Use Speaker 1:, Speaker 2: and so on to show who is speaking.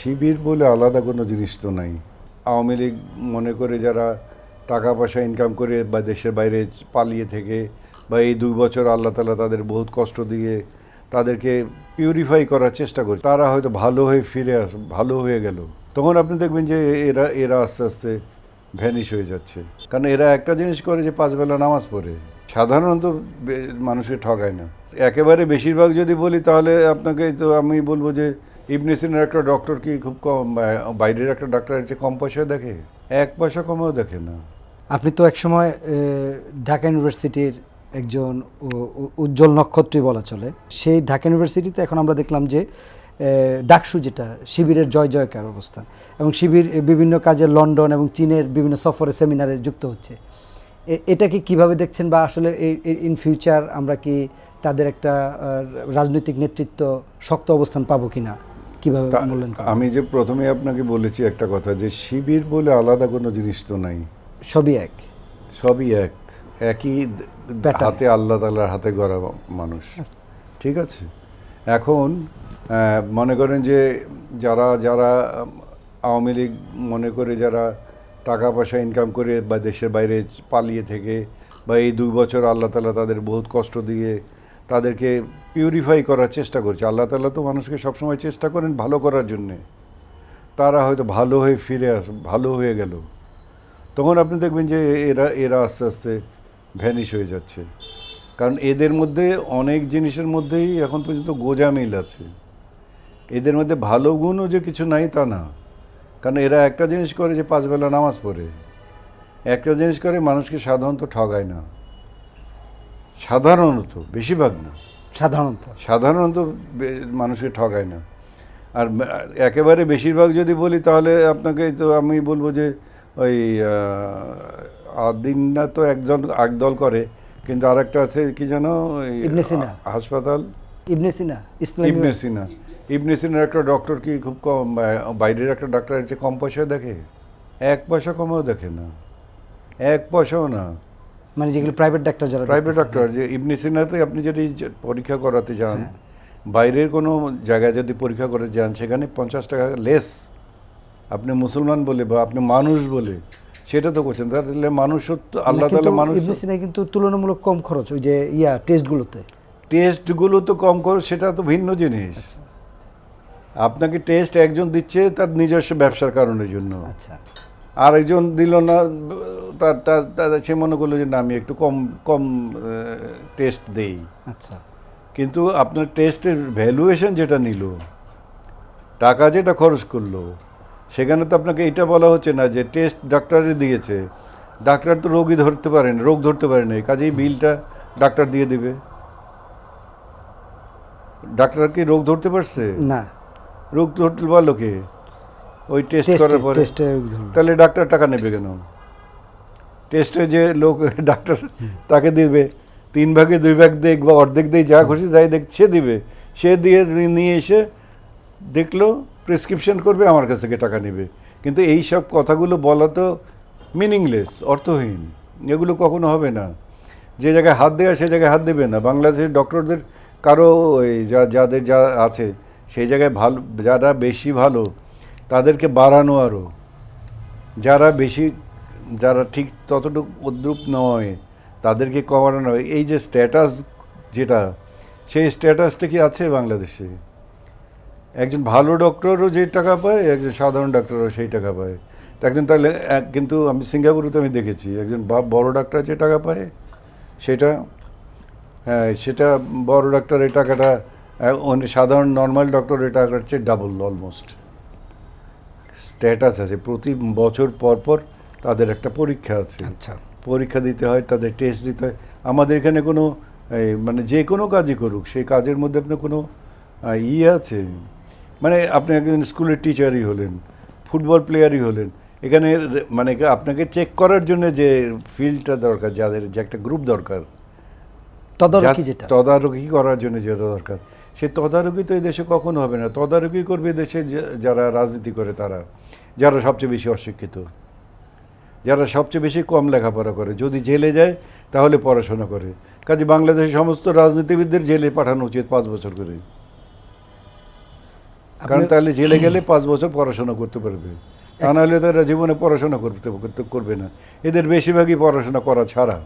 Speaker 1: শিবির বলে আলাদা কোনো জিনিস তো নাই। আওয়ামী লীগ মনে করে যারা টাকা পয়সা ইনকাম করে বা দেশের বাইরে পালিয়ে থেকে বা এই 2 বছর আল্লাহ তাআলা তাদের বহুত কষ্ট দিয়ে তাদেরকে পিউরিফাই করার চেষ্টা করে, তারা হয়তো ভালো হয়ে ফিরে ভালো হয়ে গেল, তখন আপনি দেখবেন যে এরা এরা আস্তে আস্তে ভ্যানিশ হয়ে যাচ্ছে। কারণ এরা একটা জিনিস করে যে 5 বেলা নামাজ পড়ে, সাধারণত মানুষকে ঠকায় না। একেবারে বেশিরভাগ যদি বলি তাহলে আপনাকে তো আমি বলবো যে ইবনে সিনার একটা ডক্টর কি খুব কম বাইরের একটা ডাক্তারের চেয়ে কম পয়সা দেখে? 1 পয়সা কমেও দেখে না।
Speaker 2: আপনি তো একসময় ঢাকা ইউনিভার্সিটির একজন উজ্জ্বল নক্ষত্রী বলা চলে। সেই ঢাকা ইউনিভার্সিটিতে এখন আমরা দেখলাম যে ডাকসু, যেটা শিবিরের জয় জয়কার অবস্থান, এবং শিবির বিভিন্ন কাজে লন্ডন এবং চীনের বিভিন্ন সফরে সেমিনারে যুক্ত হচ্ছে। এটাকে কিভাবে দেখছেন, বা আসলে ইন ফিউচার আমরা কি তাদের একটা রাজনৈতিক নেতৃত্ব শক্ত অবস্থান পাবো কিনা, কিভাবে মূল্যায়ন করেন?
Speaker 1: আমি যে প্রথমে আপনাকে বলেছি একটা কথা, যে শিবির বলে আলাদা কোনো জিনিস তো নাই,
Speaker 2: সবই এক,
Speaker 1: সবই একই
Speaker 2: Pattern।
Speaker 1: হাতে, আল্লাহ তাআলার হাতে গড়া মানুষ। ঠিক আছে, এখন মনে করেন যে যারা যারা আওয়ামী লীগ মনে করে যারা টাকা পয়সা ইনকাম করে বা দেশের বাইরে পালিয়ে থেকে বা এই 2 বছর আল্লাহ তাআলা তাদের বহুত কষ্ট দিয়ে তাদেরকে পিউরিফাই করার চেষ্টা করছে। আল্লাহ তাআলা তো মানুষকে সবসময় চেষ্টা করেন ভালো করার জন্যে। তারা হয়তো ভালো হয়ে ফিরে ভালো হয়ে গেল, তখন আপনি দেখবেন যে এরা এরা আস্তে আস্তে ভ্যানিশ হয়ে যাচ্ছে। কারণ এদের মধ্যে অনেক জিনিসের মধ্যেই এখন পর্যন্ত গোঁজামিল আছে। এদের মধ্যে ভালো গুণও যে কিছু নাই তা না। কারণ এরা একটা জিনিস করে যে 5 বেলা নামাজ পড়ে, একটা জিনিস করে মানুষকে সাধারণত ঠগায় না। সাধারণত, বেশিরভাগ না, সাধারণত মানুষকে ঠগায় না। আর একেবারে বেশিরভাগ যদি বলি তাহলে আপনাকে তো আমি বলবো যে ওই আদিনা তো একদল করে, কিন্তু আরেকটা আছে কি যেন,
Speaker 2: ইবনে সিনা
Speaker 1: হাসপাতাল,
Speaker 2: ইবনে সিনা
Speaker 1: ইবনে সিনার একটা ডক্টর কি খুব কম বাইরের একটা ডাক্তারের চেয়ে কম পয়সা দেখে? 1 পয়সা কমেও দেখে না, 1 পয়সাও না।
Speaker 2: মানে যেগুলো প্রাইভেট ডাক্তার, যারা
Speaker 1: প্রাইভেট ডাক্তার, যে ইবনে সিনাতে আপনি যদি পরীক্ষা করাতে যান, বাইরের কোনো জায়গায় যদি পরীক্ষা করতে যান, সেখানে 50 টাকা লেস। আপনি মুসলমান বলে বা আপনি মানুষ বলে সেটা তো করছেন, তাহলে মানুষ আল্লাহ তাআলা মানুষ,
Speaker 2: ইবনে সিনা কিন্তু তুলনামূলক কম খরচ, ওই যে
Speaker 1: টেস্টগুলো তো কম খরচ, সেটা তো ভিন্ন জিনিস। আপনাকে টেস্ট একজন দিচ্ছে তার নিজস্ব ব্যবসার কারণের জন্য,
Speaker 2: আচ্ছা,
Speaker 1: আর একজন দিল না, তার সে মনে করলো যে না আমি একটু কম কম টেস্ট দেই।
Speaker 2: আচ্ছা,
Speaker 1: কিন্তু আপনার টেস্টের ভ্যালুয়েশন যেটা নিল, টাকা যেটা খরচ করলো, সেখানে তো আপনাকে এটা বলা হচ্ছে না যে টেস্ট ডাক্তারে দিয়েছে। ডাক্তার তো রোগ ধরতে পারেন, এই কাজেই বিলটা ডাক্তার দিয়ে দিবে। ডাক্তার কি রোগ ধরতে পারছে?
Speaker 2: না,
Speaker 1: রোগ ধরতে পারলো কে? ওই টেস্ট করার পরে। তাহলে ডাক্তার টাকা নেবে কেন? টেস্টে যে লোক ডাক্তার তাকে দিবে, 3 ভাগে 2 ভাগ দেখ বা অর্ধেক দেখ, যা খুশি যাই দেখ সে দিবে, সে দিয়ে নিয়ে এসে দেখলো, প্রেসক্রিপশন করবে, আমার কাছ থেকে টাকা নেবে। কিন্তু এই সব কথাগুলো বলা তো মিনিংলেস, অর্থহীন। এগুলো কখনো হবে না। যে জায়গায় হাত দেওয়া সে জায়গায় হাত দেবে না। বাংলাদেশের ডক্টরদের কারো ওই যাদের যা আছে সেই জায়গায় ভালো, যারা বেশি ভালো তাদেরকে বাড়ানো, আরও যারা ঠিক ততটুকু উদ্রূপ নয় তাদেরকে কমানো। এই যে স্ট্যাটাস যেটা, সেই স্ট্যাটাসটা কি আছে বাংলাদেশে? একজন ভালো ডক্টরও যে টাকা পায়, একজন সাধারণ ডাক্তারও সেই টাকা পায়। তাহলে কিন্তু আমি সিঙ্গাপুরে তো আমি দেখেছি, একজন বড় ডাক্তার যে টাকা পায় সেটা বড় ডাক্তারের টাকাটা সাধারণ নর্মাল ডক্টরের টাকার চেয়ে ডাবল অলমোস্ট। স্ট্যাটাস আছে, প্রতি বছর পর পর তাদের একটা পরীক্ষা আছে।
Speaker 2: আচ্ছা,
Speaker 1: পরীক্ষা দিতে হয়, তাদের টেস্ট দিতে হয়। আমাদের এখানে কোনো মানে যে কোনো কাজই করুক, সেই কাজের মধ্যে আপনার কোনো আছে? মানে আপনি একজন স্কুলের টিচারই হলেন, ফুটবল প্লেয়ারই হলেন, এখানে মানে আপনাকে চেক করার জন্য যে ফিল্ডটা দরকার, যাদের যে একটা গ্রুপ দরকার, তদারকি করার জন্য যেটা দরকার, সেই তদারকি তো এই দেশে কখনো হবে না। তদারকি করবে দেশে যারা রাজনীতি করে, তারা যারা সবচেয়ে বেশি অশিক্ষিত, যারা সবচেয়ে বেশি কম লেখাপড়া করে, যদি জেলে যায় তাহলে পড়াশোনা করে। কাজে বাংলাদেশের সমস্ত রাজনীতিবিদদের জেলে পাঠানো উচিত 5 বছর করে। কারণ তাহলে জেলে গেলে 5 বছর পড়াশোনা করতে পারবে, তা নাহলে তারা জীবনে পড়াশোনা করবে না। এদের বেশিরভাগই পড়াশোনা করা ছাড়া।